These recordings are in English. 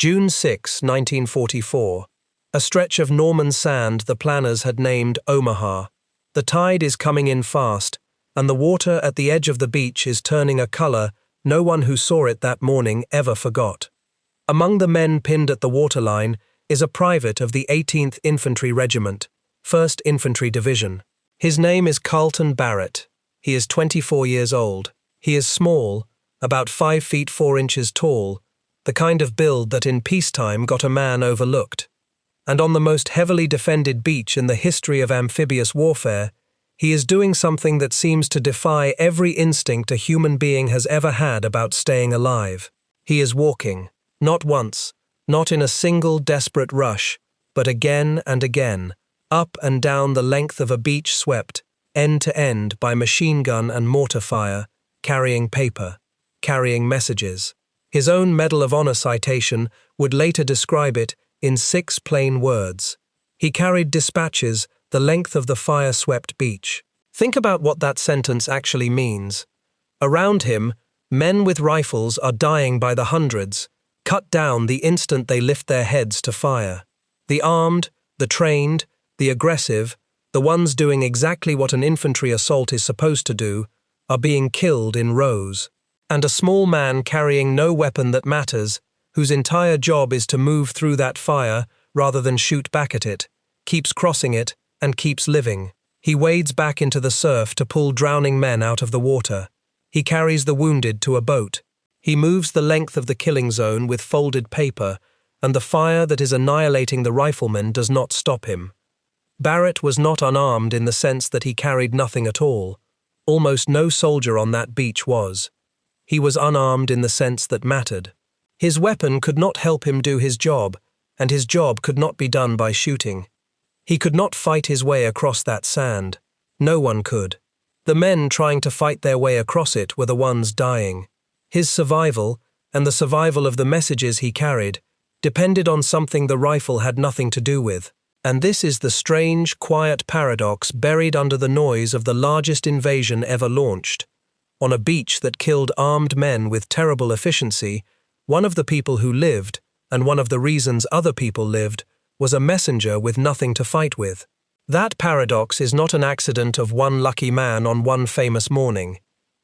June 6, 1944. A stretch of Norman sand the planners had named Omaha. The tide is coming in fast, and the water at the edge of the beach is turning a color no one who saw it that morning ever forgot. Among the men pinned at the waterline is a private of the 18th Infantry Regiment, 1st Infantry Division. His name is Carlton Barrett. He is 24 years old. He is small, about 5 feet 4 inches tall, the kind of build that in peacetime got a man overlooked. And on the most heavily defended beach in the history of amphibious warfare, he is doing something that seems to defy every instinct a human being has ever had about staying alive. He is walking, not once, not in a single desperate rush, but again and again, up and down the length of a beach swept, end to end by machine gun and mortar fire, carrying paper, carrying messages. His own Medal of Honor citation would later describe it in 6 plain words. He carried dispatches the length of the fire-swept beach. Think about what that sentence actually means. Around him, men with rifles are dying by the hundreds, cut down the instant they lift their heads to fire. The armed, the trained, the aggressive, the ones doing exactly what an infantry assault is supposed to do, are being killed in rows. And a small man carrying no weapon that matters, whose entire job is to move through that fire rather than shoot back at it, keeps crossing it and keeps living. He wades back into the surf to pull drowning men out of the water. He carries the wounded to a boat. He moves the length of the killing zone with folded paper, and the fire that is annihilating the riflemen does not stop him. Barrett was not unarmed in the sense that he carried nothing at all. Almost no soldier on that beach was. He was unarmed in the sense that mattered. His weapon could not help him do his job, and his job could not be done by shooting. He could not fight his way across that sand. No one could. The men trying to fight their way across it were the ones dying. His survival, and the survival of the messages he carried, depended on something the rifle had nothing to do with. And this is the strange, quiet paradox buried under the noise of the largest invasion ever launched. On a beach that killed armed men with terrible efficiency, one of the people who lived, and one of the reasons other people lived, was a messenger with nothing to fight with. That paradox is not an accident of one lucky man on one famous morning.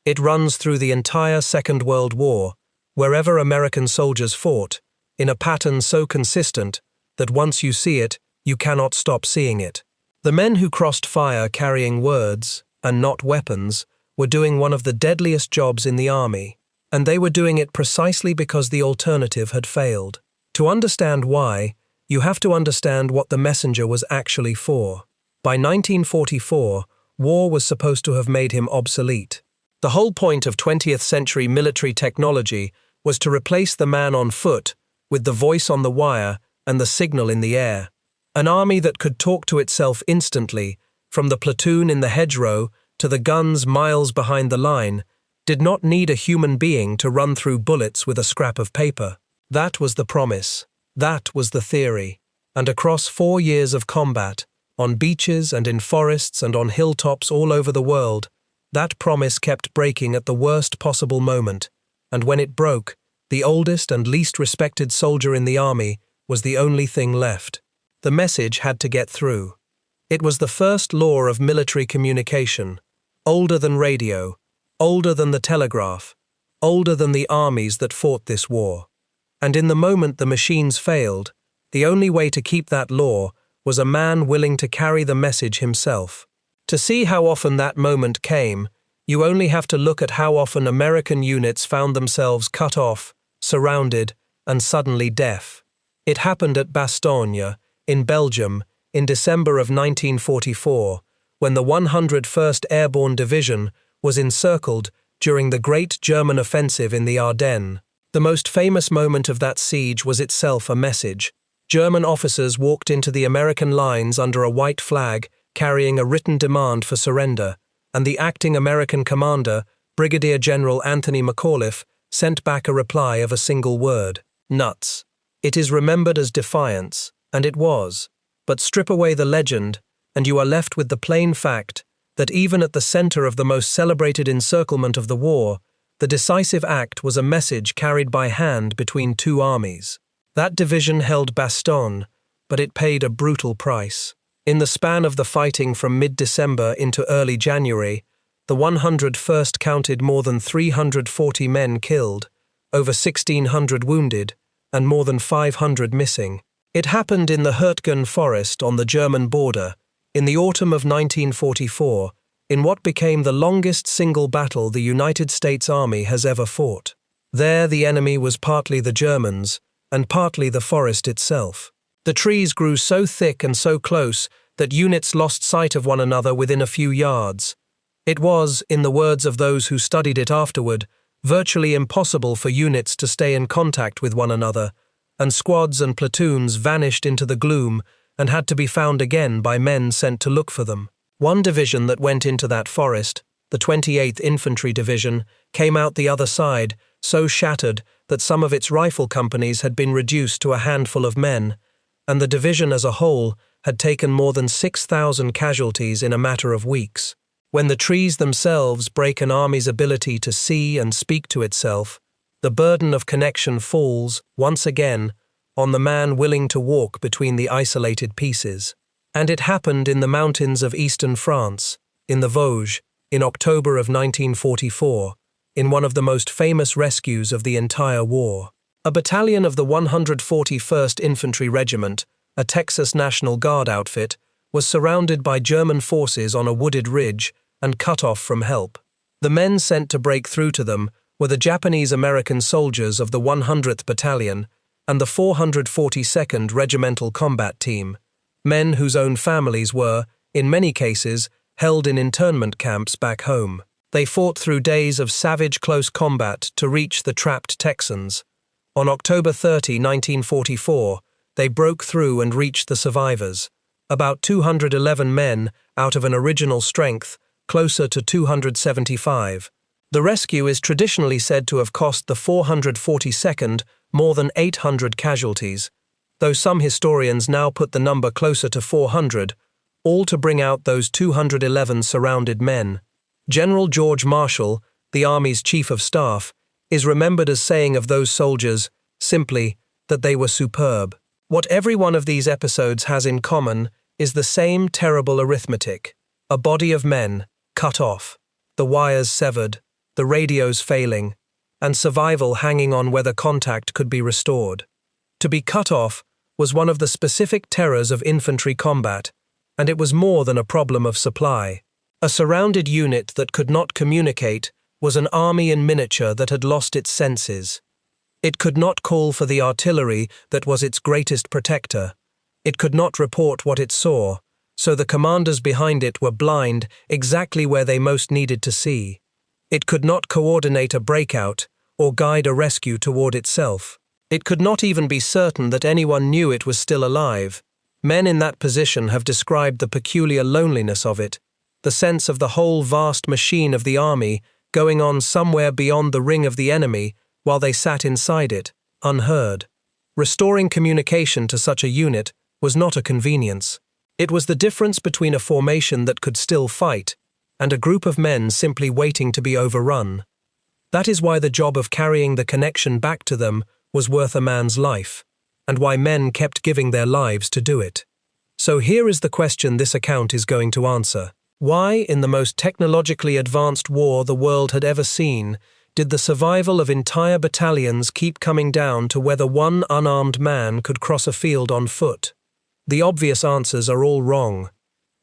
It runs through the entire Second World War, wherever American soldiers fought, in a pattern so consistent that once you see it, you cannot stop seeing it. The men who crossed fire carrying words, and not weapons, were doing one of the deadliest jobs in the army, and they were doing it precisely because the alternative had failed. To understand why, you have to understand what the messenger was actually for. By 1944, war was supposed to have made him obsolete. The whole point of 20th century military technology was to replace the man on foot with the voice on the wire and the signal in the air. An army that could talk to itself instantly, from the platoon in the hedgerow to the guns miles behind the line, did not need a human being to run through bullets with a scrap of paper. That was the promise. That was the theory. And across 4 years of combat, on beaches and in forests and on hilltops all over the world, that promise kept breaking at the worst possible moment, and when it broke, the oldest and least respected soldier in the army was the only thing left. The message had to get through. It was the first law of military communication, older than radio, older than the telegraph, older than the armies that fought this war. And in the moment the machines failed, the only way to keep that law was a man willing to carry the message himself. To see how often that moment came, you only have to look at how often American units found themselves cut off, surrounded, and suddenly deaf. It happened at Bastogne, in Belgium, in December of 1944, when the 101st Airborne Division was encircled during the Great German Offensive in the Ardennes. The most famous moment of that siege was itself a message. German officers walked into the American lines under a white flag, carrying a written demand for surrender, and the acting American commander, Brigadier General Anthony McAuliffe, sent back a reply of a single word: nuts. It is remembered as defiance, and it was. But strip away the legend, and you are left with the plain fact that even at the center of the most celebrated encirclement of the war, the decisive act was a message carried by hand between two armies. That division held Bastogne, but it paid a brutal price. In the span of the fighting from mid-December into early January, the 101st counted more than 340 men killed, over 1,600 wounded, and more than 500 missing. It happened in the Hurtgen forest on the German border, in the autumn of 1944, in what became the longest single battle the United States Army has ever fought. There the enemy was partly the Germans, and partly the forest itself. The trees grew so thick and so close that units lost sight of one another within a few yards. It was, in the words of those who studied it afterward, virtually impossible for units to stay in contact with one another, and squads and platoons vanished into the gloom and had to be found again by men sent to look for them. One division that went into that forest, the 28th Infantry Division, came out the other side, so shattered that some of its rifle companies had been reduced to a handful of men, and the division as a whole had taken more than 6,000 casualties in a matter of weeks. When the trees themselves break an army's ability to see and speak to itself, the burden of connection falls, once again, on the man willing to walk between the isolated pieces. And it happened in the mountains of eastern France, in the Vosges, in October of 1944, in one of the most famous rescues of the entire war. A battalion of the 141st Infantry Regiment, a Texas National Guard outfit, was surrounded by German forces on a wooded ridge and cut off from help. The men sent to break through to them were the Japanese-American soldiers of the 100th Battalion and the 442nd Regimental Combat Team, men whose own families were, in many cases, held in internment camps back home. They fought through days of savage close combat to reach the trapped Texans. On October 30, 1944, they broke through and reached the survivors, about 211 men out of an original strength closer to 275. The rescue is traditionally said to have cost the 442nd more than 800 casualties, though some historians now put the number closer to 400, all to bring out those 211 surrounded men. General George Marshall, the Army's Chief of Staff, is remembered as saying of those soldiers, simply, that they were superb. What every one of these episodes has in common is the same terrible arithmetic: a body of men, cut off, the wires severed, the radios failing, and survival hanging on whether contact could be restored. To be cut off was one of the specific terrors of infantry combat, and it was more than a problem of supply. A surrounded unit that could not communicate was an army in miniature that had lost its senses. It could not call for the artillery that was its greatest protector. It could not report what it saw, so the commanders behind it were blind exactly where they most needed to see. It could not coordinate a breakout or guide a rescue toward itself. It could not even be certain that anyone knew it was still alive. Men in that position have described the peculiar loneliness of it, the sense of the whole vast machine of the army going on somewhere beyond the ring of the enemy while they sat inside it, unheard. Restoring communication to such a unit was not a convenience. It was the difference between a formation that could still fight and a group of men simply waiting to be overrun. That is why the job of carrying the connection back to them was worth a man's life, and why men kept giving their lives to do it. So here is the question this account is going to answer. Why, in the most technologically advanced war the world had ever seen, did the survival of entire battalions keep coming down to whether one unarmed man could cross a field on foot? The obvious answers are all wrong.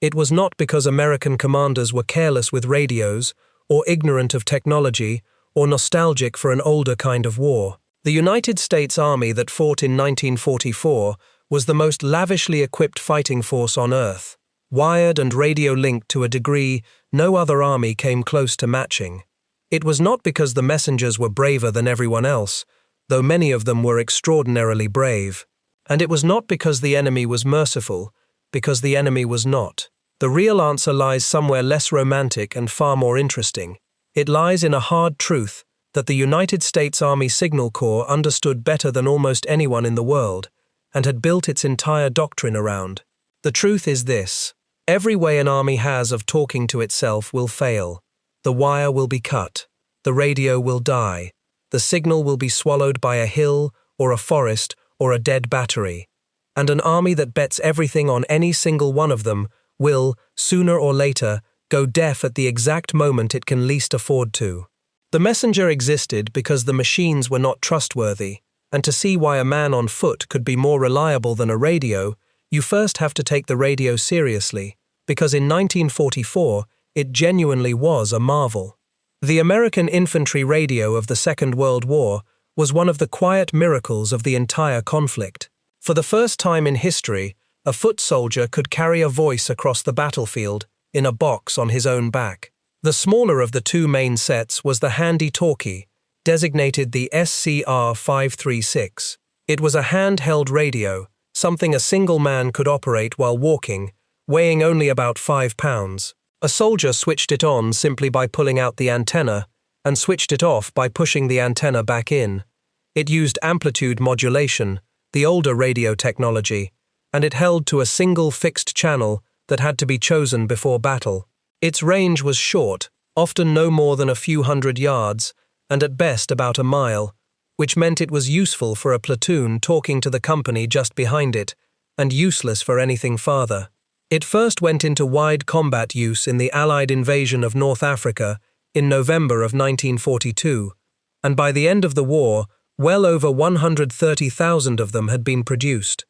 It was not because American commanders were careless with radios, or ignorant of technology, or nostalgic for an older kind of war. The United States Army that fought in 1944 was the most lavishly equipped fighting force on Earth, wired and radio-linked to a degree no other army came close to matching. It was not because the messengers were braver than everyone else, though many of them were extraordinarily brave. And it was not because the enemy was merciful, because the enemy was not. The real answer lies somewhere less romantic and far more interesting. It lies in a hard truth that the United States Army Signal Corps understood better than almost anyone in the world, and had built its entire doctrine around. The truth is this: every way an army has of talking to itself will fail. The wire will be cut, the radio will die, the signal will be swallowed by a hill or a forest or a dead battery. And an army that bets everything on any single one of them will, sooner or later, go deaf at the exact moment it can least afford to. The messenger existed because the machines were not trustworthy, and to see why a man on foot could be more reliable than a radio, you first have to take the radio seriously, because in 1944, it genuinely was a marvel. The American infantry radio of the Second World War was one of the quiet miracles of the entire conflict. For the first time in history, a foot soldier could carry a voice across the battlefield in a box on his own back. The smaller of the two main sets was the handy-talkie, designated the SCR-536. It was a handheld radio, something a single man could operate while walking, weighing only about 5 pounds. A soldier switched it on simply by pulling out the antenna, and switched it off by pushing the antenna back in. It used amplitude modulation, the older radio technology, and it held to a single fixed channel that had to be chosen before battle. Its range was short, often no more than a few hundred yards, and at best about a mile, which meant it was useful for a platoon talking to the company just behind it, and useless for anything farther. It first went into wide combat use in the Allied invasion of North Africa in November of 1942, and by the end of the war, well over 130,000 of them had been produced.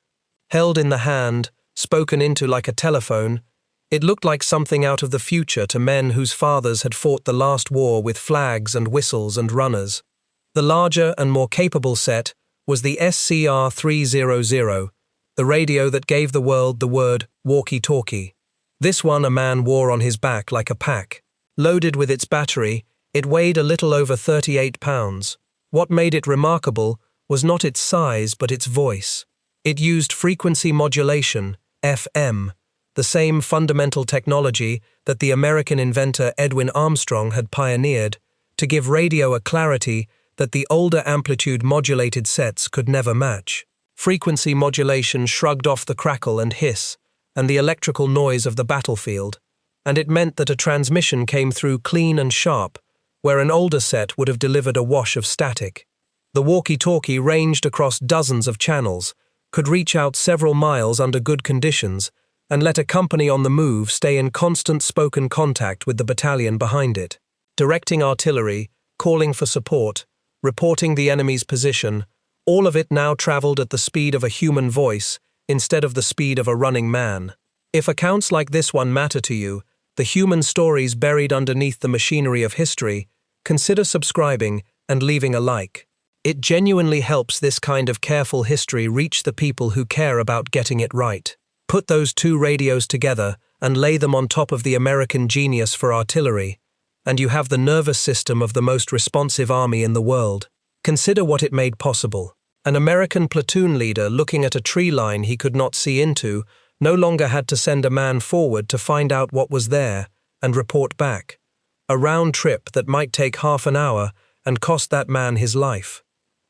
Held in the hand, spoken into like a telephone, it looked like something out of the future to men whose fathers had fought the last war with flags and whistles and runners. The larger and more capable set was the SCR-300, the radio that gave the world the word walkie-talkie. This one a man wore on his back like a pack. Loaded with its battery, it weighed a little over 38 pounds. What made it remarkable was not its size but its voice. It used frequency modulation, FM, the same fundamental technology that the American inventor Edwin Armstrong had pioneered, to give radio a clarity that the older amplitude-modulated sets could never match. Frequency modulation shrugged off the crackle and hiss, and the electrical noise of the battlefield, and it meant that a transmission came through clean and sharp, where an older set would have delivered a wash of static. The walkie-talkie ranged across dozens of channels, could reach out several miles under good conditions, and let a company on the move stay in constant spoken contact with the battalion behind it, directing artillery, calling for support, reporting the enemy's position. All of it now traveled at the speed of a human voice instead of the speed of a running man. If accounts like this one matter to you, the human stories buried underneath the machinery of history, consider subscribing and leaving a like. It genuinely helps this kind of careful history reach the people who care about getting it right. Put those two radios together and lay them on top of the American genius for artillery, and you have the nervous system of the most responsive army in the world. Consider what it made possible. An American platoon leader looking at a tree line he could not see into no longer had to send a man forward to find out what was there and report back. A round trip that might take half an hour and cost that man his life.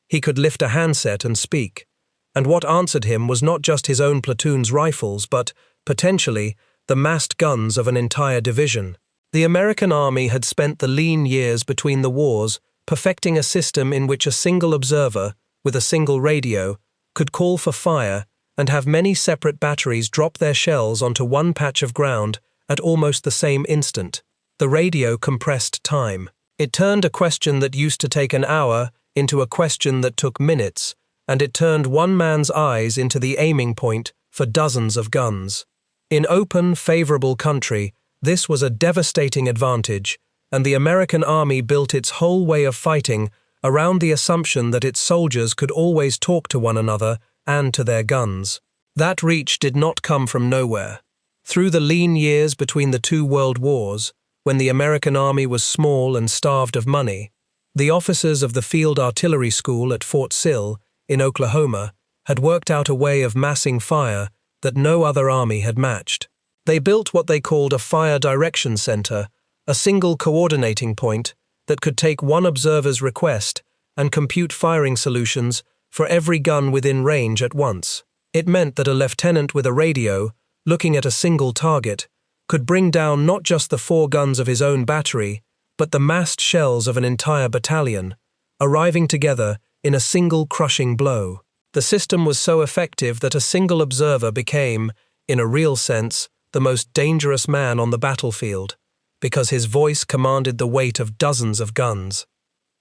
He could lift a handset and speak, and what answered him was not just his own platoon's rifles but, potentially, the massed guns of an entire division. The American army had spent the lean years between the wars perfecting a system in which a single observer, with a single radio, could call for fire and have many separate batteries drop their shells onto one patch of ground at almost the same instant. The radio compressed time. It turned a question that used to take an hour into a question that took minutes, and it turned one man's eyes into the aiming point for dozens of guns. In open, favorable country, this was a devastating advantage, and the American army built its whole way of fighting around the assumption that its soldiers could always talk to one another and to their guns. That reach did not come from nowhere. Through the lean years between the two world wars, when the American army was small and starved of money, the officers of the Field Artillery School at Fort Sill, in Oklahoma, had worked out a way of massing fire that no other army had matched. They built what they called a fire direction center, a single coordinating point that could take one observer's request and compute firing solutions for every gun within range at once. It meant that a lieutenant with a radio, looking at a single target, could bring down not just the 4 guns of his own battery, but the massed shells of an entire battalion, arriving together in a single crushing blow. The system was so effective that a single observer became, in a real sense, the most dangerous man on the battlefield, because his voice commanded the weight of dozens of guns.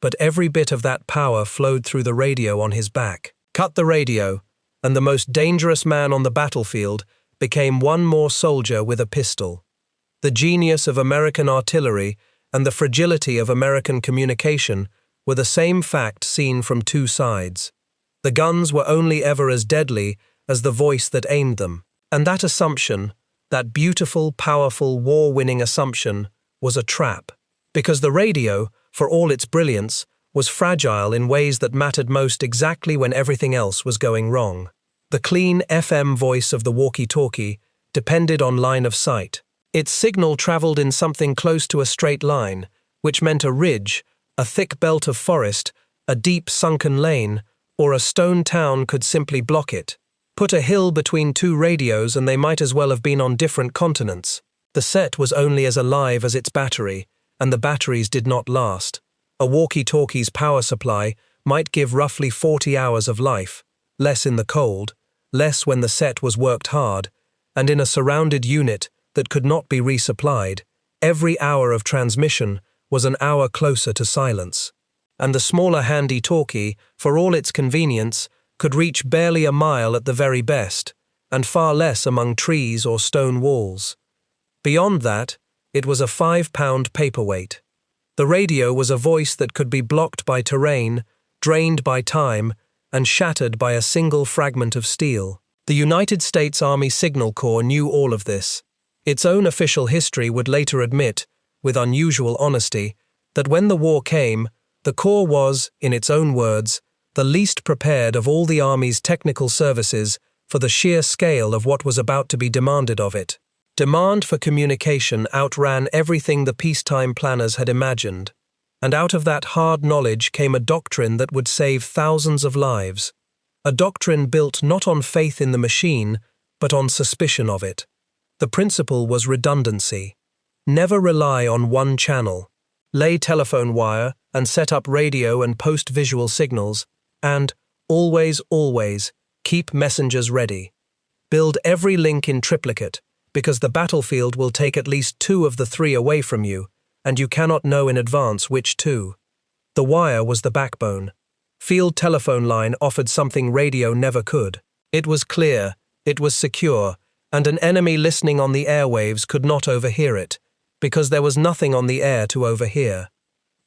But every bit of that power flowed through the radio on his back. Cut the radio, and the most dangerous man on the battlefield became one more soldier with a pistol. The genius of American artillery and the fragility of American communication were the same fact seen from two sides. The guns were only ever as deadly as the voice that aimed them. And that assumption, that beautiful, powerful, war-winning assumption, was a trap. Because the radio, for all its brilliance, was fragile in ways that mattered most exactly when everything else was going wrong. The clean FM voice of the walkie-talkie depended on line of sight. Its signal traveled in something close to a straight line, which meant a ridge, a thick belt of forest, a deep sunken lane, or a stone town could simply block it. Put a hill between two radios and they might as well have been on different continents. The set was only as alive as its battery, and the batteries did not last. A walkie-talkie's power supply might give roughly 40 hours of life, less in the cold, less when the set was worked hard, and in a surrounded unit that could not be resupplied, every hour of transmission was an hour closer to silence. And the smaller handy talkie, for all its convenience, could reach barely a mile at the very best, and far less among trees or stone walls. Beyond that, it was a 5-pound paperweight. The radio was a voice that could be blocked by terrain, drained by time, and shattered by a single fragment of steel. The United States Army Signal Corps knew all of this. Its own official history would later admit, with unusual honesty, that when the war came, the Corps was, in its own words, the least prepared of all the Army's technical services for the sheer scale of what was about to be demanded of it. Demand for communication outran everything the peacetime planners had imagined, and out of that hard knowledge came a doctrine that would save thousands of lives. A doctrine built not on faith in the machine, but on suspicion of it. The principle was redundancy. Never rely on one channel. Lay telephone wire and set up radio and post-visual signals, and, always, keep messengers ready. Build every link in triplicate, because the battlefield will take at least 2 of the 3 away from you, and you cannot know in advance which 2. The wire was the backbone. Field telephone line offered something radio never could. It was clear, it was secure, and an enemy listening on the airwaves could not overhear it, because there was nothing on the air to overhear.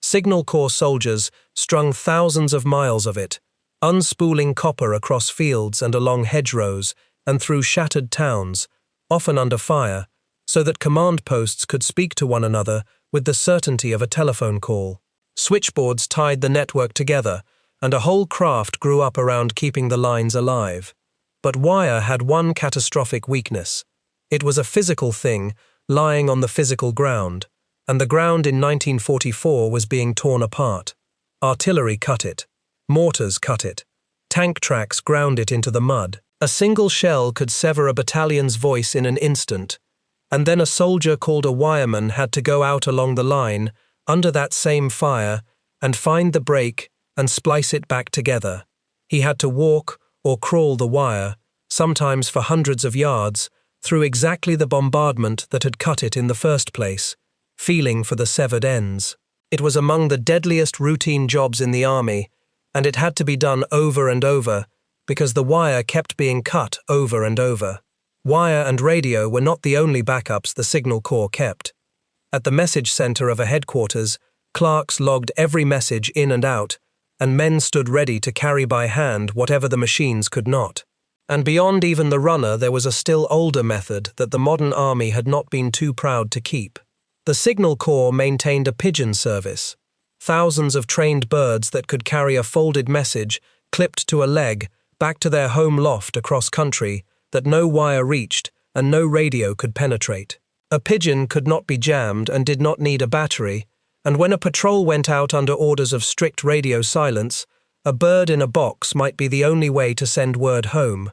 Signal Corps soldiers strung thousands of miles of it, unspooling copper across fields and along hedgerows and through shattered towns, often under fire, so that command posts could speak to one another with the certainty of a telephone call. Switchboards tied the network together, and a whole craft grew up around keeping the lines alive. But wire had one catastrophic weakness. It was a physical thing, lying on the physical ground, and the ground in 1944 was being torn apart. Artillery cut it. Mortars cut it. Tank tracks ground it into the mud. A single shell could sever a battalion's voice in an instant, and then a soldier called a wireman had to go out along the line, under that same fire, and find the break and splice it back together. He had to walk or crawl the wire, sometimes for hundreds of yards, through exactly the bombardment that had cut it in the first place, feeling for the severed ends. It was among the deadliest routine jobs in the army, and it had to be done over and over, because the wire kept being cut over and over. Wire and radio were not the only backups the Signal Corps kept. At the message center of a headquarters, clerks logged every message in and out, and men stood ready to carry by hand whatever the machines could not. And beyond even the runner, there was a still older method that the modern army had not been too proud to keep. The Signal Corps maintained a pigeon service. Thousands of trained birds that could carry a folded message, clipped to a leg, back to their home loft across country, that no wire reached and no radio could penetrate. A pigeon could not be jammed and did not need a battery, and when a patrol went out under orders of strict radio silence, a bird in a box might be the only way to send word home.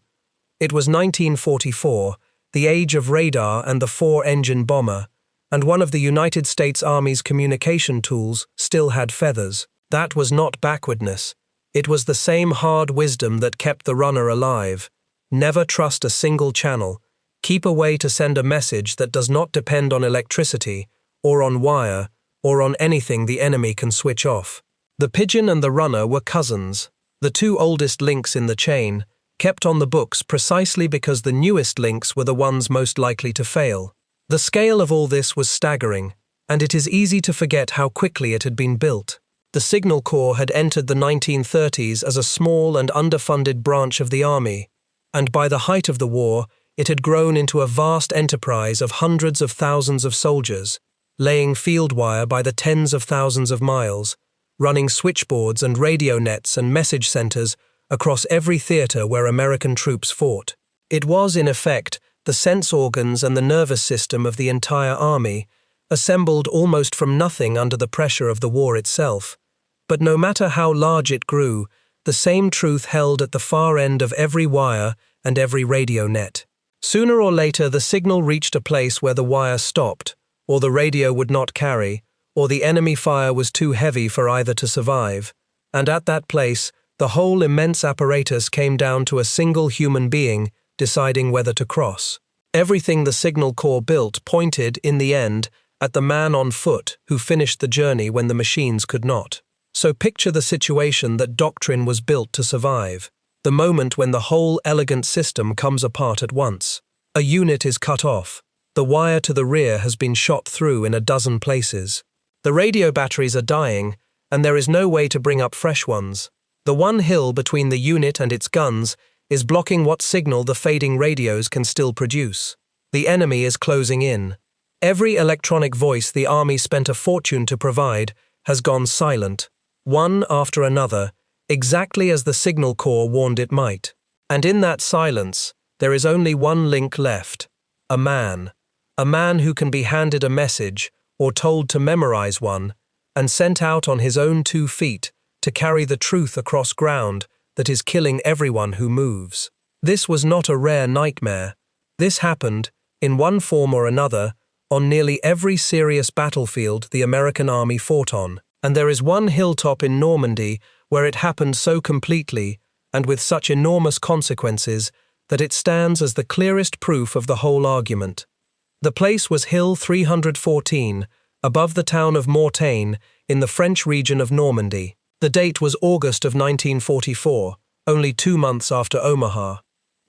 It was 1944, the age of radar and the 4-engine bomber, and one of the United States Army's communication tools still had feathers. That was not backwardness. It was the same hard wisdom that kept the runner alive. Never trust a single channel. Keep a way to send a message that does not depend on electricity, or on wire, or on anything the enemy can switch off. The pigeon and the runner were cousins, the two oldest links in the chain, kept on the books precisely because the newest links were the ones most likely to fail. The scale of all this was staggering, and it is easy to forget how quickly it had been built. The Signal Corps had entered the 1930s as a small and underfunded branch of the army, and by the height of the war, it had grown into a vast enterprise of hundreds of thousands of soldiers, laying field wire by the tens of thousands of miles, running switchboards and radio nets and message centers across every theater where American troops fought. It was, in effect, the sense organs and the nervous system of the entire army, assembled almost from nothing under the pressure of the war itself. But no matter how large it grew, the same truth held at the far end of every wire and every radio net. Sooner or later, the signal reached a place where the wire stopped, or the radio would not carry, or the enemy fire was too heavy for either to survive, and at that place, the whole immense apparatus came down to a single human being deciding whether to cross. Everything the Signal Corps built pointed, in the end, at the man on foot who finished the journey when the machines could not. So picture the situation that doctrine was built to survive, the moment when the whole elegant system comes apart at once. A unit is cut off. The wire to the rear has been shot through in a dozen places. The radio batteries are dying, and there is no way to bring up fresh ones. The one hill between the unit and its guns is blocking what signal the fading radios can still produce. The enemy is closing in. Every electronic voice the army spent a fortune to provide has gone silent, one after another, exactly as the Signal Corps warned it might. And in that silence, there is only one link left: a man. A man who can be handed a message, or told to memorize one, and sent out on his own 2 feet to carry the truth across ground that is killing everyone who moves. This was not a rare nightmare. This happened, in one form or another, on nearly every serious battlefield the American army fought on, and there is one hilltop in Normandy where it happened so completely and with such enormous consequences that it stands as the clearest proof of the whole argument. The place was Hill 314, above the town of Mortagne, in the French region of Normandy. The date was August of 1944, only 2 months after Omaha.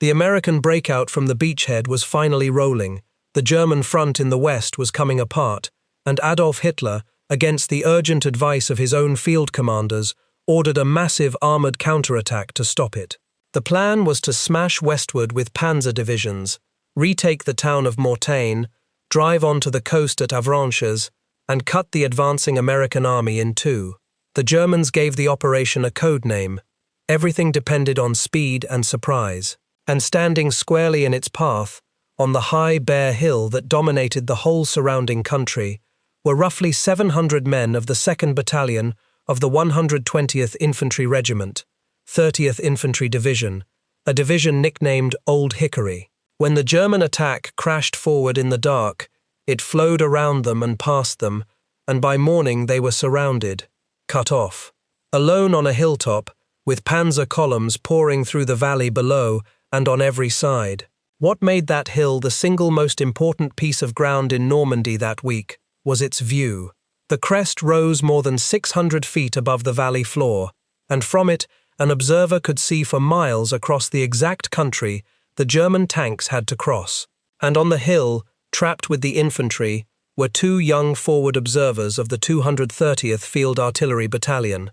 The American breakout from the beachhead was finally rolling, the German front in the west was coming apart, and Adolf Hitler, against the urgent advice of his own field commanders, ordered a massive armored counterattack to stop it. The plan was to smash westward with panzer divisions, retake the town of Mortagne, drive onto the coast at Avranches, and cut the advancing American army in two. The Germans gave the operation a code name. Everything depended on speed and surprise. And standing squarely in its path, on the high, bare hill that dominated the whole surrounding country, were roughly 700 men of the 2nd Battalion of the 120th Infantry Regiment, 30th Infantry Division, a division nicknamed Old Hickory. When the German attack crashed forward in the dark, it flowed around them and past them, and by morning they were surrounded, cut off. Alone on a hilltop, with panzer columns pouring through the valley below and on every side. What made that hill the single most important piece of ground in Normandy that week was its view. The crest rose more than 600 feet above the valley floor, and from it an observer could see for miles across the exact country the German tanks had to cross. And on the hill, trapped with the infantry, were 2 young forward observers of the 230th Field Artillery Battalion,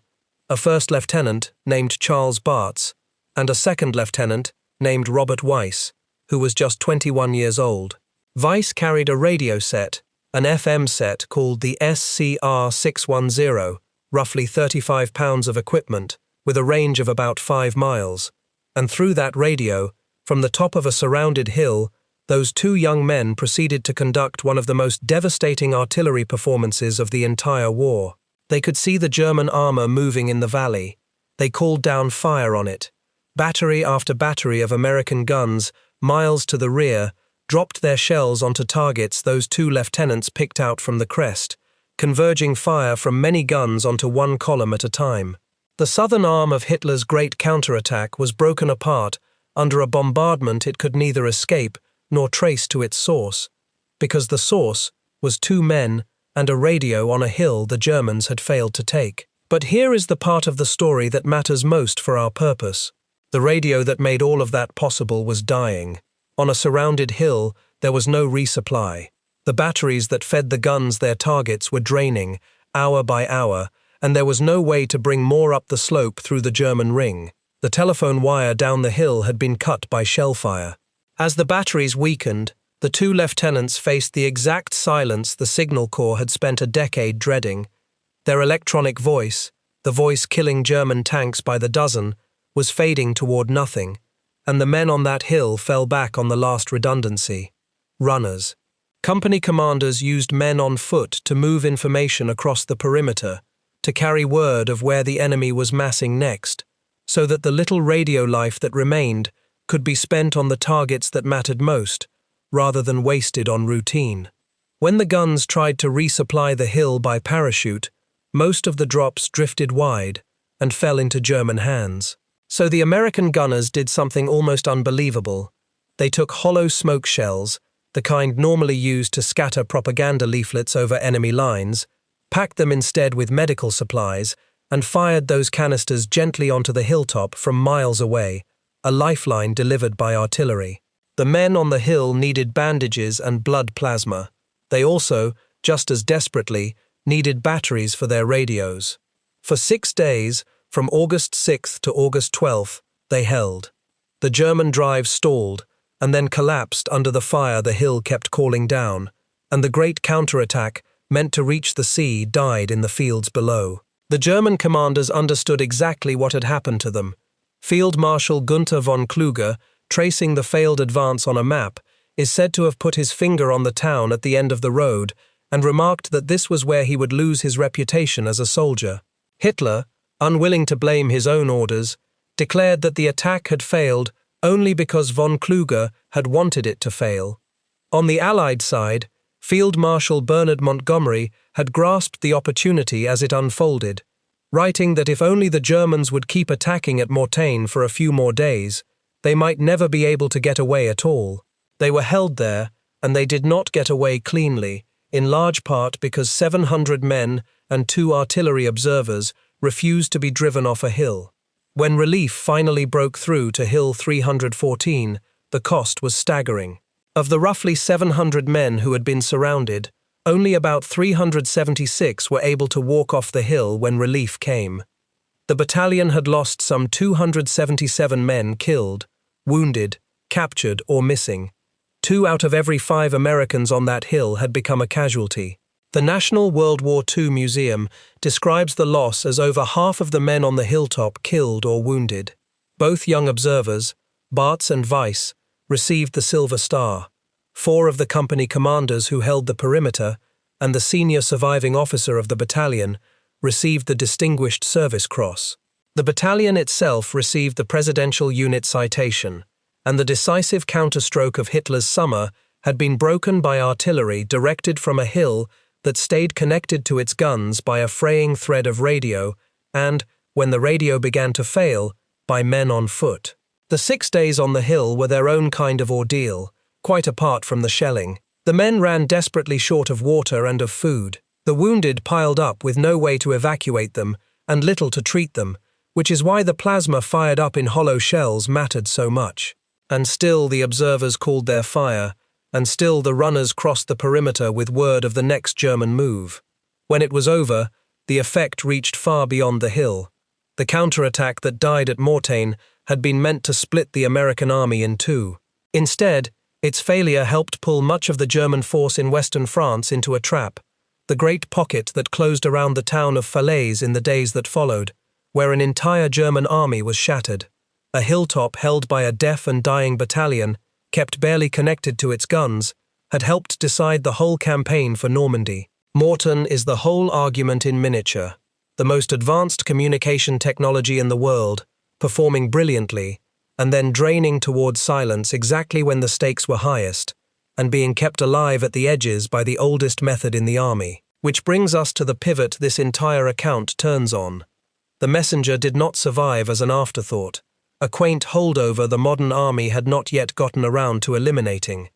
a first lieutenant named Charles Bartz, and a second lieutenant named Robert Weiss, who was just 21 years old. Weiss carried a radio set, an FM set called the SCR-610, roughly 35 pounds of equipment, with a range of about 5 miles, and through that radio, from the top of a surrounded hill, those 2 young men proceeded to conduct one of the most devastating artillery performances of the entire war. They could see the German armor moving in the valley. They called down fire on it. Battery after battery of American guns, miles to the rear, dropped their shells onto targets those 2 lieutenants picked out from the crest, converging fire from many guns onto one column at a time. The southern arm of Hitler's great counterattack was broken apart under a bombardment it could neither escape nor trace to its source, because the source was 2 men and a radio on a hill the Germans had failed to take. But here is the part of the story that matters most for our purpose. The radio that made all of that possible was dying. On a surrounded hill, there was no resupply. The batteries that fed the guns their targets were draining, hour by hour, and there was no way to bring more up the slope through the German ring. The telephone wire down the hill had been cut by shellfire. As the batteries weakened, the 2 lieutenants faced the exact silence the Signal Corps had spent a decade dreading. Their electronic voice, the voice killing German tanks by the dozen, was fading toward nothing, and the men on that hill fell back on the last redundancy. Runners. Company commanders used men on foot to move information across the perimeter, to carry word of where the enemy was massing next, so that the little radio life that remained could be spent on the targets that mattered most, rather than wasted on routine. When the guns tried to resupply the hill by parachute, most of the drops drifted wide and fell into German hands. So the American gunners did something almost unbelievable. They took hollow smoke shells, the kind normally used to scatter propaganda leaflets over enemy lines, packed them instead with medical supplies, and fired those canisters gently onto the hilltop from miles away, a lifeline delivered by artillery. The men on the hill needed bandages and blood plasma. They also, just as desperately, needed batteries for their radios. For 6 days, from August 6th to August 12th, they held. The German drive stalled, and then collapsed under the fire the hill kept calling down, and the great counterattack, meant to reach the sea, died in the fields below. The German commanders understood exactly what had happened to them. Field Marshal Gunther von Kluge, tracing the failed advance on a map, is said to have put his finger on the town at the end of the road and remarked that this was where he would lose his reputation as a soldier. Hitler, unwilling to blame his own orders, declared that the attack had failed only because von Kluge had wanted it to fail. On the Allied side, Field Marshal Bernard Montgomery had grasped the opportunity as it unfolded, writing that if only the Germans would keep attacking at Mortain for a few more days, they might never be able to get away at all. They were held there, and they did not get away cleanly, in large part because 700 men and 2 artillery observers refused to be driven off a hill. When relief finally broke through to Hill 314, the cost was staggering. Of the roughly 700 men who had been surrounded, only about 376 were able to walk off the hill when relief came. The battalion had lost some 277 men killed, wounded, captured, or missing. 2 out of every 5 Americans on that hill had become a casualty. The National World War II Museum describes the loss as over half of the men on the hilltop killed or wounded. Both young observers, Bartz and Weiss, received the Silver Star. 4 of the company commanders who held the perimeter, and the senior surviving officer of the battalion, received the Distinguished Service Cross. The battalion itself received the Presidential Unit Citation, and the decisive counterstroke of Hitler's summer had been broken by artillery directed from a hill that stayed connected to its guns by a fraying thread of radio and, when the radio began to fail, by men on foot. The 6 days on the hill were their own kind of ordeal, quite apart from the shelling. The men ran desperately short of water and of food. The wounded piled up with no way to evacuate them and little to treat them, which is why the plasma fired up in hollow shells mattered so much. And still the observers called their fire, and still the runners crossed the perimeter with word of the next German move. When it was over, the effect reached far beyond the hill. The counterattack that died at Mortain had been meant to split the American army in 2. Instead, its failure helped pull much of the German force in western France into a trap, the great pocket that closed around the town of Falaise in the days that followed, where an entire German army was shattered. A hilltop held by a deaf and dying battalion, kept barely connected to its guns, had helped decide the whole campaign for Normandy. Mortain is the whole argument in miniature, the most advanced communication technology in the world, performing brilliantly, and then draining towards silence exactly when the stakes were highest, and being kept alive at the edges by the oldest method in the army. Which brings us to the pivot this entire account turns on. The messenger did not survive as an afterthought, a quaint holdover the modern army had not yet gotten around to eliminating.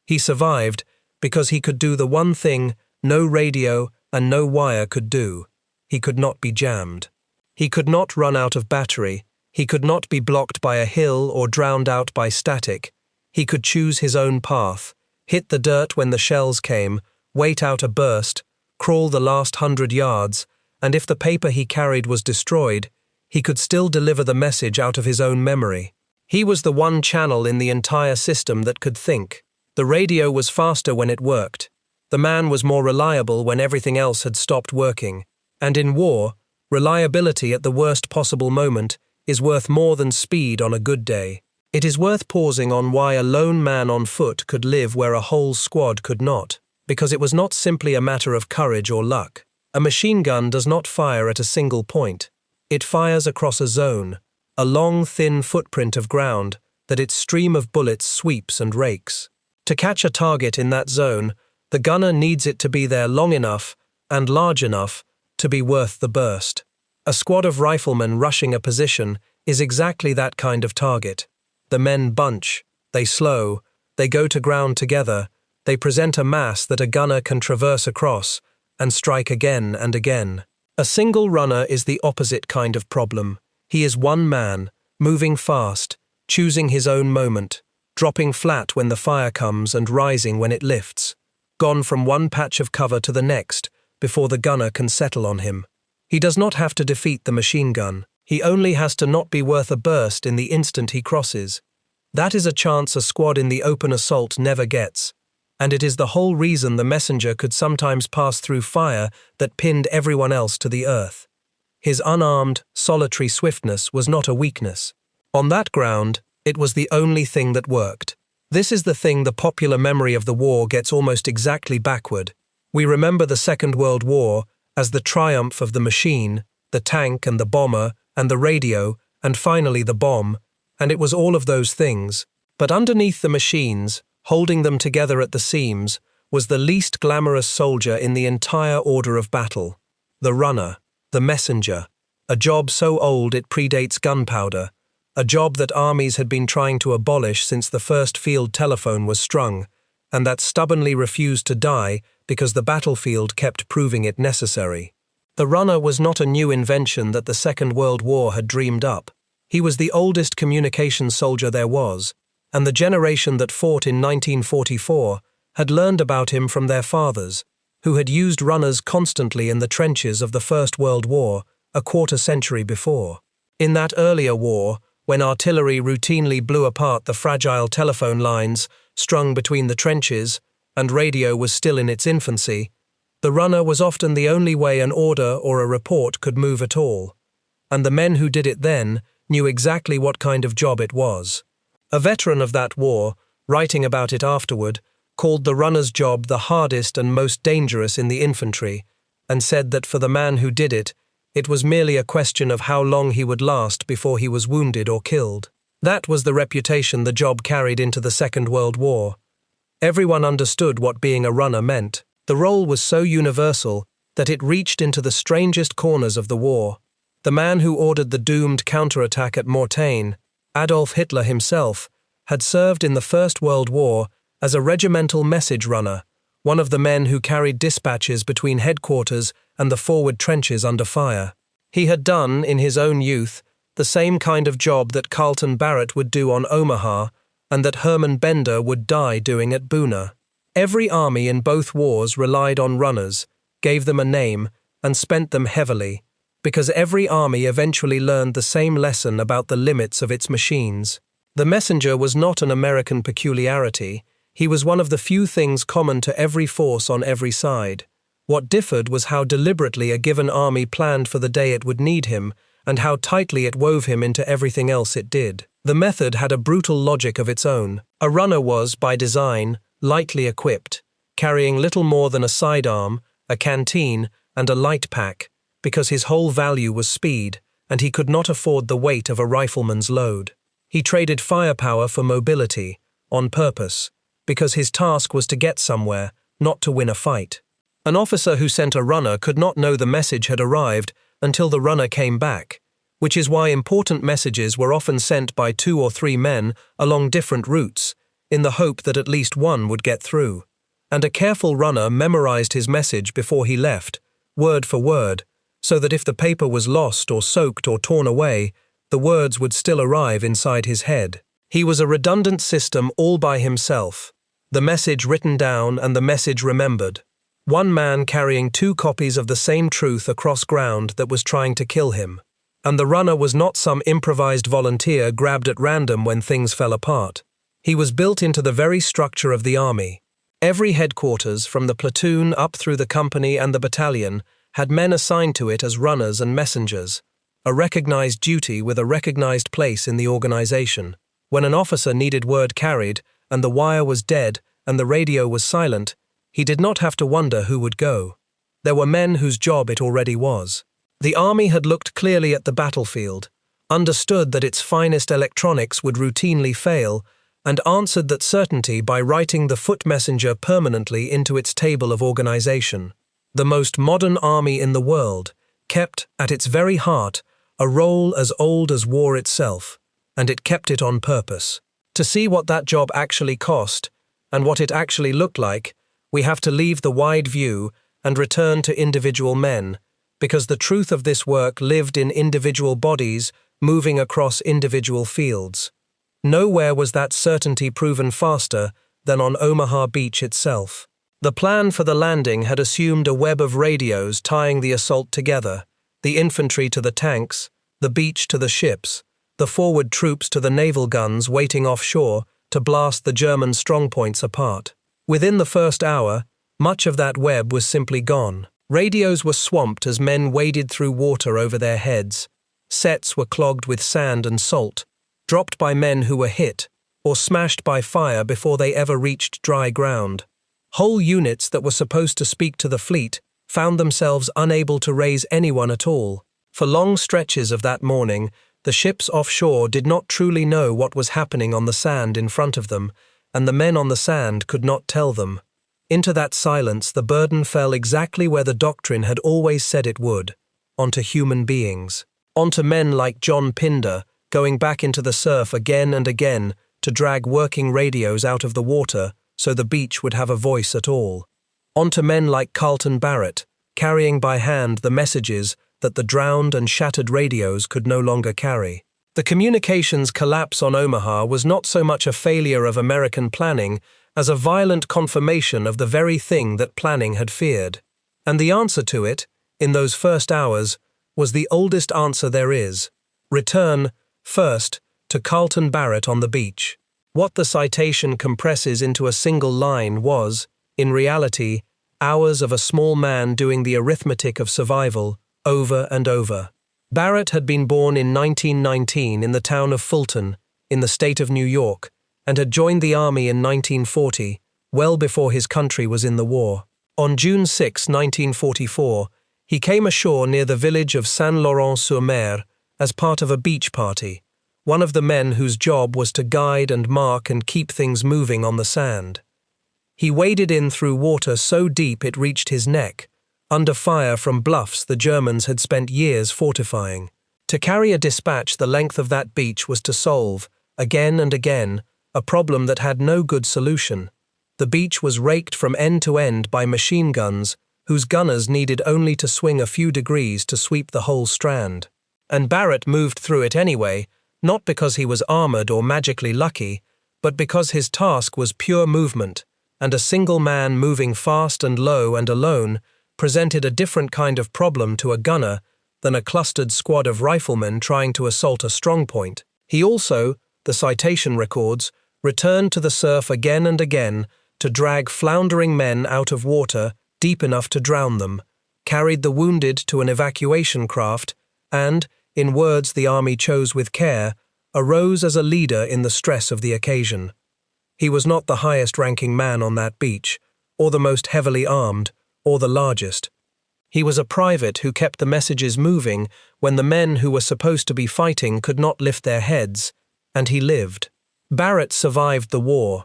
He survived because he could do the one thing no radio and no wire could do. He could not be jammed. He could not run out of battery. He could not be blocked by a hill or drowned out by static. He could choose his own path, hit the dirt when the shells came, wait out a burst, crawl the last 100 yards, and if the paper he carried was destroyed, he could still deliver the message out of his own memory. He was the one channel in the entire system that could think. The radio was faster when it worked. The man was more reliable when everything else had stopped working. And in war, reliability at the worst possible moment is worth more than speed on a good day. It is worth pausing on why a lone man on foot could live where a whole squad could not, because it was not simply a matter of courage or luck. A machine gun does not fire at a single point. It fires across a zone, a long, thin footprint of ground that its stream of bullets sweeps and rakes. To catch a target in that zone, the gunner needs it to be there long enough and large enough to be worth the burst. A squad of riflemen rushing a position is exactly that kind of target. The men bunch, they slow, they go to ground together, they present a mass that a gunner can traverse across and strike again and again. A single runner is the opposite kind of problem. He is one man, moving fast, choosing his own moment, dropping flat when the fire comes and rising when it lifts, gone from one patch of cover to the next before the gunner can settle on him. He does not have to defeat the machine gun. He only has to not be worth a burst in the instant he crosses. That is a chance a squad in the open assault never gets, and it is the whole reason the messenger could sometimes pass through fire that pinned everyone else to the earth. His unarmed, solitary swiftness was not a weakness. On that ground, it was the only thing that worked. This is the thing the popular memory of the war gets almost exactly backward. We remember the Second World War as the triumph of the machine, the tank and the bomber, and the radio, and finally the bomb, and it was all of those things. But underneath the machines, holding them together at the seams, was the least glamorous soldier in the entire order of battle. The runner, the messenger, a job so old it predates gunpowder, a job that armies had been trying to abolish since the first field telephone was strung, and that stubbornly refused to die because the battlefield kept proving it necessary. The runner was not a new invention that the Second World War had dreamed up. He was the oldest communications soldier there was, and the generation that fought in 1944 had learned about him from their fathers, who had used runners constantly in the trenches of the First World War a quarter century before. In that earlier war, when artillery routinely blew apart the fragile telephone lines strung between the trenches and radio was still in its infancy, the runner was often the only way an order or a report could move at all, and the men who did it then knew exactly what kind of job it was. A veteran of that war, writing about it afterward, called the runner's job the hardest and most dangerous in the infantry, and said that for the man who did it, it was merely a question of how long he would last before he was wounded or killed. That was the reputation the job carried into the Second World War. Everyone understood what being a runner meant. The role was so universal that it reached into the strangest corners of the war. The man who ordered the doomed counterattack at Mortain, Adolf Hitler himself, had served in the First World War as a regimental message runner, one of the men who carried dispatches between headquarters and the forward trenches under fire. He had done, in his own youth, the same kind of job that Carlton Barrett would do on Omaha and that Herman Bender would die doing at Buna. Every army in both wars relied on runners, gave them a name, and spent them heavily, because every army eventually learned the same lesson about the limits of its machines. The messenger was not an American peculiarity. He was one of the few things common to every force on every side. What differed was how deliberately a given army planned for the day it would need him, and how tightly it wove him into everything else it did. The method had a brutal logic of its own. A runner was, by design, lightly equipped, carrying little more than a sidearm, a canteen, and a light pack, because his whole value was speed, and he could not afford the weight of a rifleman's load. He traded firepower for mobility, on purpose, because his task was to get somewhere, not to win a fight. An officer who sent a runner could not know the message had arrived until the runner came back, which is why important messages were often sent by 2 or 3 men along different routes, in the hope that at least one would get through. And a careful runner memorized his message before he left, word for word, so that if the paper was lost or soaked or torn away, the words would still arrive inside his head. He was a redundant system all by himself, the message written down and the message remembered. One man carrying 2 copies of the same truth across ground that was trying to kill him. And the runner was not some improvised volunteer grabbed at random when things fell apart. He was built into the very structure of the army. Every headquarters, from the platoon up through the company and the battalion, had men assigned to it as runners and messengers, a recognized duty with a recognized place in the organization. When an officer needed word carried, and the wire was dead and the radio was silent, he did not have to wonder who would go. There were men whose job it already was. The army had looked clearly at the battlefield, understood that its finest electronics would routinely fail, and answered that certainty by writing the foot messenger permanently into its table of organization. The most modern army in the world kept, at its very heart, a role as old as war itself, and it kept it on purpose. To see what that job actually cost, and what it actually looked like, we have to leave the wide view and return to individual men, because the truth of this work lived in individual bodies moving across individual fields. Nowhere was that certainty proven faster than on Omaha Beach itself. The plan for the landing had assumed a web of radios tying the assault together, the infantry to the tanks, the beach to the ships, the forward troops to the naval guns waiting offshore to blast the German strongpoints apart. Within the first hour, much of that web was simply gone. Radios were swamped as men waded through water over their heads. Sets were clogged with sand and salt, dropped by men who were hit or smashed by fire before they ever reached dry ground. Whole units that were supposed to speak to the fleet found themselves unable to raise anyone at all. For long stretches of that morning, the ships offshore did not truly know what was happening on the sand in front of them, and the men on the sand could not tell them. Into that silence the burden fell exactly where the doctrine had always said it would, onto human beings. Onto men like John Pinder, going back into the surf again and again to drag working radios out of the water so the beach would have a voice at all. Onto men like Carlton Barrett, carrying by hand the messages that the drowned and shattered radios could no longer carry. The communications collapse on Omaha was not so much a failure of American planning as a violent confirmation of the very thing that planning had feared. And the answer to it, in those first hours, was the oldest answer there is. Return, first, to Carlton Barrett on the beach. What the citation compresses into a single line was, in reality, hours of a small man doing the arithmetic of survival, over and over. Barrett had been born in 1919 in the town of Fulton, in the state of New York, and had joined the army in 1940, well before his country was in the war. On June 6, 1944, he came ashore near the village of Saint-Laurent-sur-Mer as part of a beach party, one of the men whose job was to guide and mark and keep things moving on the sand. He waded in through water so deep it reached his neck, under fire from bluffs the Germans had spent years fortifying. To carry a dispatch the length of that beach was to solve, again and again, a problem that had no good solution. The beach was raked from end to end by machine guns, whose gunners needed only to swing a few degrees to sweep the whole strand. And Barrett moved through it anyway, not because he was armored or magically lucky, but because his task was pure movement, and a single man moving fast and low and alone presented a different kind of problem to a gunner than a clustered squad of riflemen trying to assault a strongpoint. He also, the citation records, returned to the surf again and again to drag floundering men out of water deep enough to drown them, carried the wounded to an evacuation craft, and, in words the army chose with care, arose as a leader in the stress of the occasion. He was not the highest-ranking man on that beach, or the most heavily armed, or the largest. He was a private who kept the messages moving when the men who were supposed to be fighting could not lift their heads, and he lived. Barrett survived the war.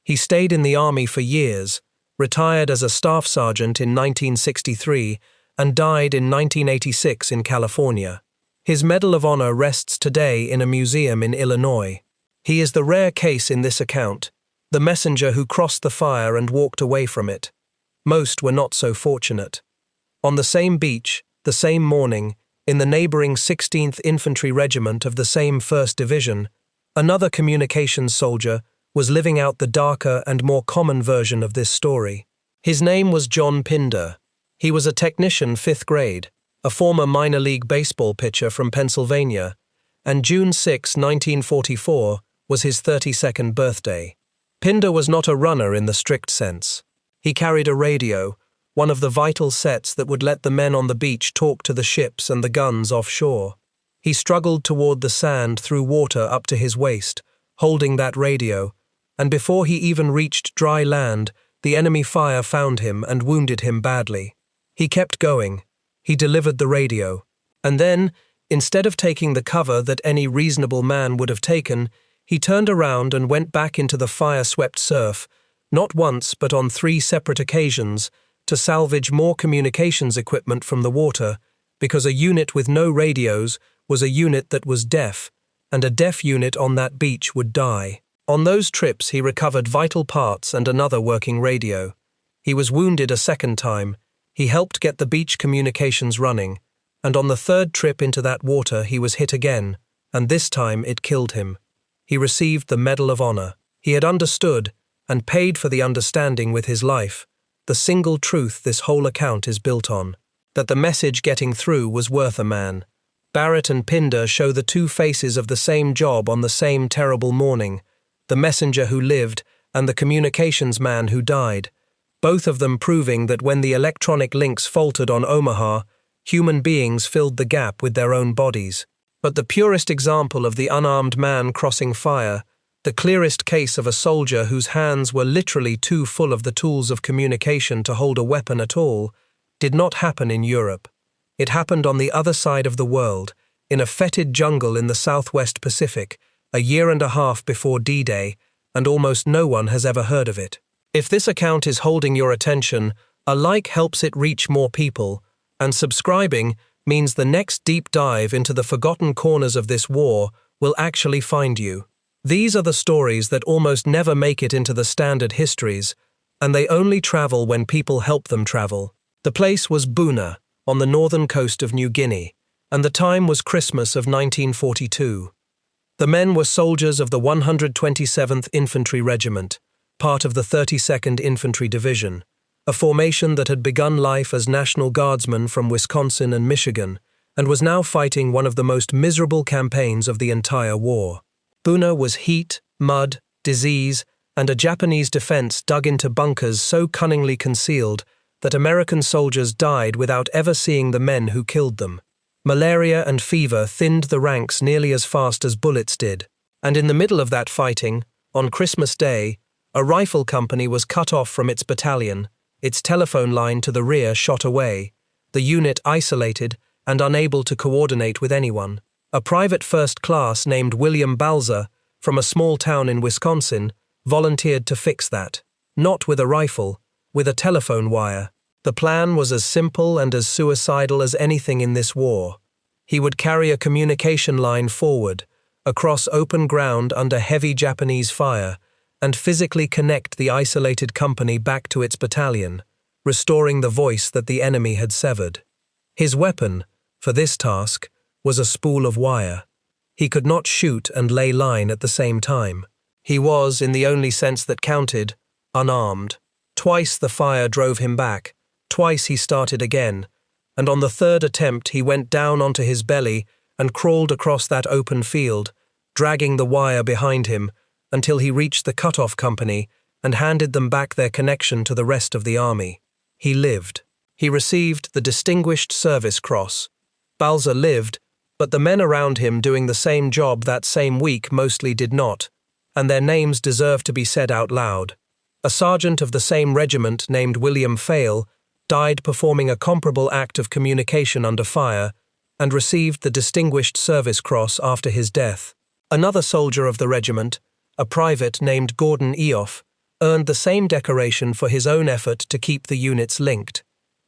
He stayed in the army for years, retired as a staff sergeant in 1963, and died in 1986 in California. His Medal of Honor rests today in a museum in Illinois. He is the rare case in this account, the messenger who crossed the fire and walked away from it. Most were not so fortunate. On the same beach, the same morning, in the neighboring 16th Infantry Regiment of the same 1st Division, another communications soldier was living out the darker and more common version of this story. His name was John Pinder. He was a technician 5th grade, a former minor league baseball pitcher from Pennsylvania, and June 6, 1944 was his 32nd birthday. Pinder was not a runner in the strict sense. He carried a radio, one of the vital sets that would let the men on the beach talk to the ships and the guns offshore. He struggled toward the sand through water up to his waist, holding that radio, and before he even reached dry land, the enemy fire found him and wounded him badly. He kept going. He delivered the radio. And then, instead of taking the cover that any reasonable man would have taken, he turned around and went back into the fire-swept surf, not once but on 3 separate occasions, to salvage more communications equipment from the water, because a unit with no radios was a unit that was deaf, and a deaf unit on that beach would die. On those trips he recovered vital parts and another working radio. He was wounded a second time. He helped get the beach communications running, and on the 3rd trip into that water he was hit again, and this time it killed him. He received the Medal of Honor. He had understood, and paid for the understanding with his life, the single truth this whole account is built on, that the message getting through was worth a man. Barrett and Pinder show the two faces of the same job on the same terrible morning, the messenger who lived and the communications man who died, both of them proving that when the electronic links faltered on Omaha, human beings filled the gap with their own bodies. But the purest example of the unarmed man crossing fire, the clearest case of a soldier whose hands were literally too full of the tools of communication to hold a weapon at all, did not happen in Europe. It happened on the other side of the world, in a fetid jungle in the Southwest Pacific, a year and a half before D-Day, and almost no one has ever heard of it. If this account is holding your attention, a like helps it reach more people, and subscribing means the next deep dive into the forgotten corners of this war will actually find you. These are the stories that almost never make it into the standard histories, and they only travel when people help them travel. The place was Buna, on the northern coast of New Guinea, and the time was Christmas of 1942. The men were soldiers of the 127th Infantry Regiment, part of the 32nd Infantry Division, a formation that had begun life as National Guardsmen from Wisconsin and Michigan, and was now fighting one of the most miserable campaigns of the entire war. Buna was heat, mud, disease, and a Japanese defense dug into bunkers so cunningly concealed that American soldiers died without ever seeing the men who killed them. Malaria and fever thinned the ranks nearly as fast as bullets did, and in the middle of that fighting, on Christmas Day, a rifle company was cut off from its battalion, its telephone line to the rear shot away, the unit isolated and unable to coordinate with anyone. A private first class named William Balzer, from a small town in Wisconsin, volunteered to fix that. Not with a rifle, with a telephone wire. The plan was as simple and as suicidal as anything in this war. He would carry a communication line forward, across open ground under heavy Japanese fire, and physically connect the isolated company back to its battalion, restoring the voice that the enemy had severed. His weapon, for this task, was a spool of wire. He could not shoot and lay line at the same time. He was, in the only sense that counted, unarmed. Twice the fire drove him back, twice he started again, and on the 3rd attempt he went down onto his belly and crawled across that open field, dragging the wire behind him until he reached the cut-off company and handed them back their connection to the rest of the army. He lived. He received the Distinguished Service Cross. Balzer lived, but the men around him doing the same job that same week mostly did not, and their names deserve to be said out loud. A sergeant of the same regiment named William Fail died performing a comparable act of communication under fire and received the Distinguished Service Cross after his death. Another soldier of the regiment, a private named Gordon Eoff, earned the same decoration for his own effort to keep the units linked.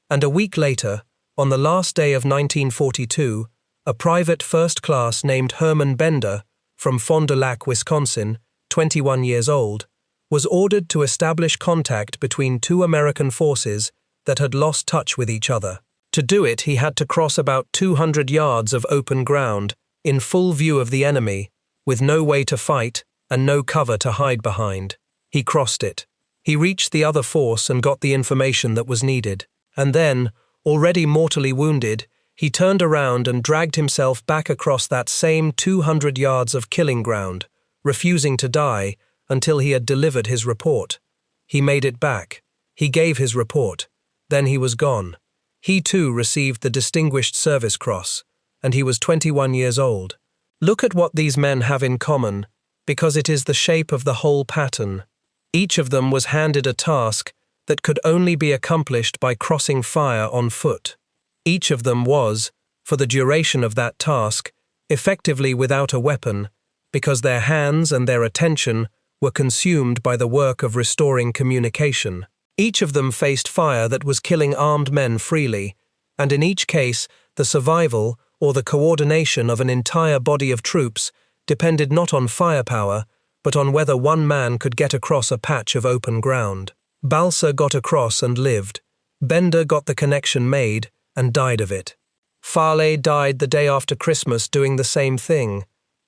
And a week later, on the last day of 1942, a private first class named Herman Bender, from Fond du Lac, Wisconsin, 21 years old, was ordered to establish contact between two American forces that had lost touch with each other. To do it, he had to cross about 200 yards of open ground, in full view of the enemy, with no way to fight and no cover to hide behind. He crossed it. He reached the other force and got the information that was needed. And then, already mortally wounded, he turned around and dragged himself back across that same 200 yards of killing ground, refusing to die until he had delivered his report. He made it back. He gave his report. Then he was gone. He too received the Distinguished Service Cross, and he was 21 years old. Look at what these men have in common, because it is the shape of the whole pattern. Each of them was handed a task that could only be accomplished by crossing fire on foot. Each of them was, for the duration of that task, effectively without a weapon, because their hands and their attention were consumed by the work of restoring communication. Each of them faced fire that was killing armed men freely, and in each case, the survival or the coordination of an entire body of troops depended not on firepower, but on whether one man could get across a patch of open ground. Balsa got across and lived. Bender got the connection made and died of it. Farley died the day after Christmas doing the same thing.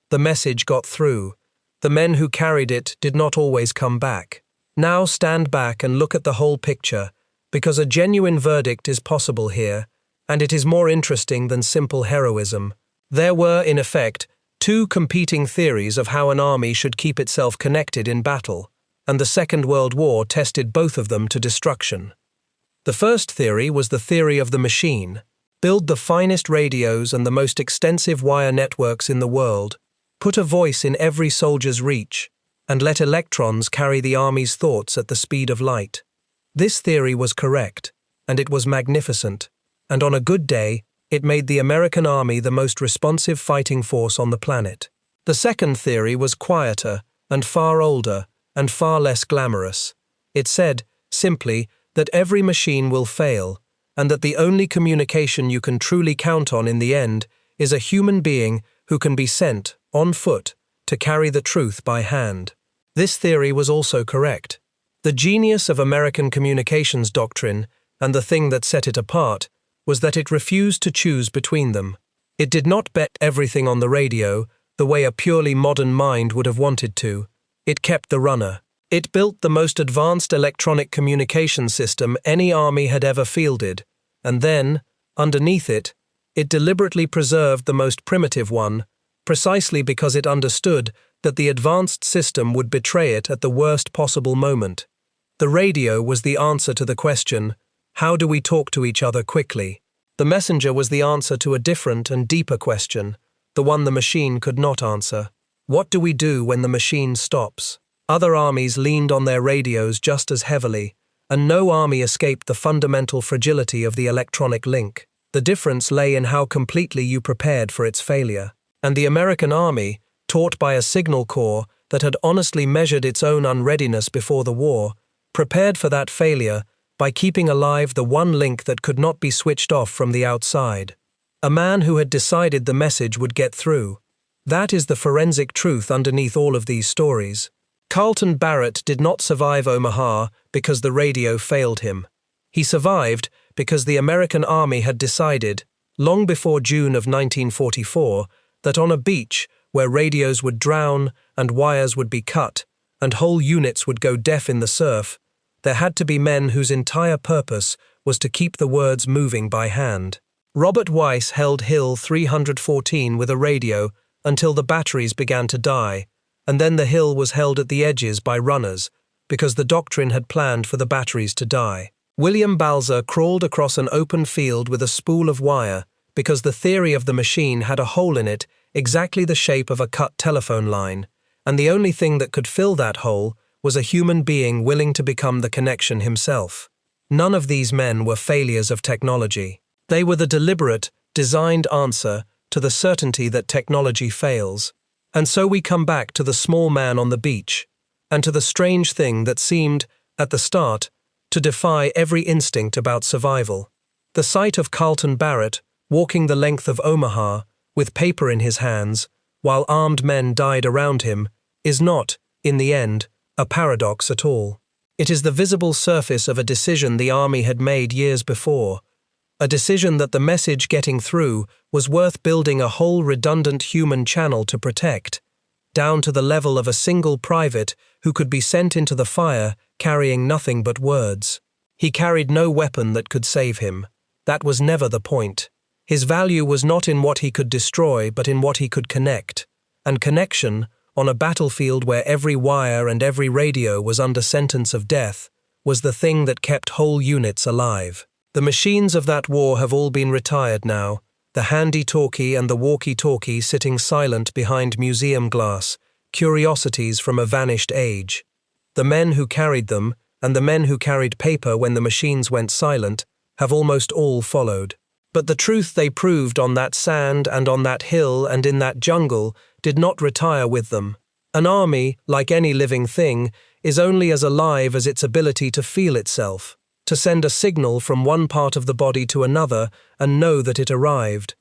The message got through. The men who carried it did not always come back. Now stand back and look at the whole picture, because a genuine verdict is possible here, and it is more interesting than simple heroism. There were, in effect, two competing theories of how an army should keep itself connected in battle, and the Second World War tested both of them to destruction. The first theory was the theory of the machine. Build the finest radios and the most extensive wire networks in the world, put a voice in every soldier's reach, and let electrons carry the army's thoughts at the speed of light. This theory was correct, and it was magnificent, and on a good day, it made the American army the most responsive fighting force on the planet. The second theory was quieter and far older and far less glamorous. It said, simply, that every machine will fail, and that the only communication you can truly count on in the end is a human being who can be sent, on foot, to carry the truth by hand. This theory was also correct. The genius of American communications doctrine, and the thing that set it apart, was that it refused to choose between them. It did not bet everything on the radio, the way a purely modern mind would have wanted to. It kept the runner. It built the most advanced electronic communication system any army had ever fielded, and then, underneath it, it deliberately preserved the most primitive one, precisely because it understood that the advanced system would betray it at the worst possible moment. The radio was the answer to the question, how do we talk to each other quickly? The messenger was the answer to a different and deeper question, the one the machine could not answer. What do we do when the machine stops? Other armies leaned on their radios just as heavily, and no army escaped the fundamental fragility of the electronic link. The difference lay in how completely you prepared for its failure. And the American army, taught by a signal corps that had honestly measured its own unreadiness before the war, prepared for that failure by keeping alive the one link that could not be switched off from the outside. A man who had decided the message would get through. That is the forensic truth underneath all of these stories. Carlton Barrett did not survive Omaha because the radio failed him. He survived because the American army had decided, long before June of 1944, that on a beach where radios would drown and wires would be cut and whole units would go deaf in the surf, there had to be men whose entire purpose was to keep the words moving by hand. Robert Weiss held Hill 314 with a radio until the batteries began to die, and then the hill was held at the edges by runners, because the doctrine had planned for the batteries to die. William Balsa crawled across an open field with a spool of wire, because the theory of the machine had a hole in it exactly the shape of a cut telephone line, and the only thing that could fill that hole was a human being willing to become the connection himself. None of these men were failures of technology. They were the deliberate, designed answer to the certainty that technology fails. And so we come back to the small man on the beach, and to the strange thing that seemed, at the start, to defy every instinct about survival. The sight of Carlton Barrett, walking the length of Omaha, with paper in his hands, while armed men died around him, is not, in the end, a paradox at all. It is the visible surface of a decision the army had made years before, a decision that the message getting through was worth building a whole redundant human channel to protect, down to the level of a single private who could be sent into the fire carrying nothing but words. He carried no weapon that could save him. That was never the point. His value was not in what he could destroy, but in what he could connect. And connection, on a battlefield where every wire and every radio was under sentence of death, was the thing that kept whole units alive. The machines of that war have all been retired now, the handy-talkie and the walkie-talkie sitting silent behind museum glass, curiosities from a vanished age. The men who carried them, and the men who carried paper when the machines went silent, have almost all followed. But the truth they proved on that sand and on that hill and in that jungle did not retire with them. An army, like any living thing, is only as alive as its ability to feel itself, to send a signal from one part of the body to another and know that it arrived.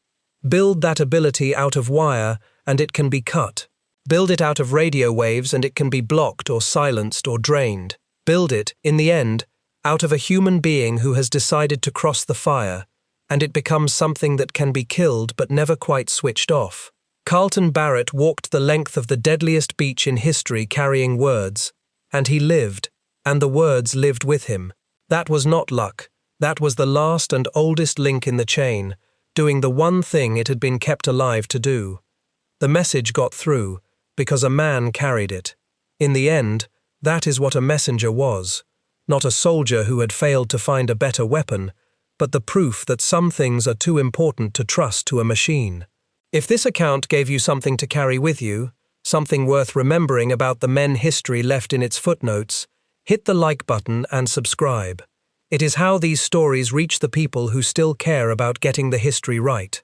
Build that ability out of wire and it can be cut. Build it out of radio waves and it can be blocked or silenced or drained. Build it, in the end, out of a human being who has decided to cross the fire, and it becomes something that can be killed but never quite switched off. Carlton Barrett walked the length of the deadliest beach in history carrying words, and he lived, and the words lived with him. That was not luck. That was the last and oldest link in the chain, doing the one thing it had been kept alive to do. The message got through, because a man carried it. In the end, that is what a messenger was. Not a soldier who had failed to find a better weapon, but the proof that some things are too important to trust to a machine. If this account gave you something to carry with you, something worth remembering about the men history left in its footnotes, hit the like button and subscribe. It is how these stories reach the people who still care about getting the history right.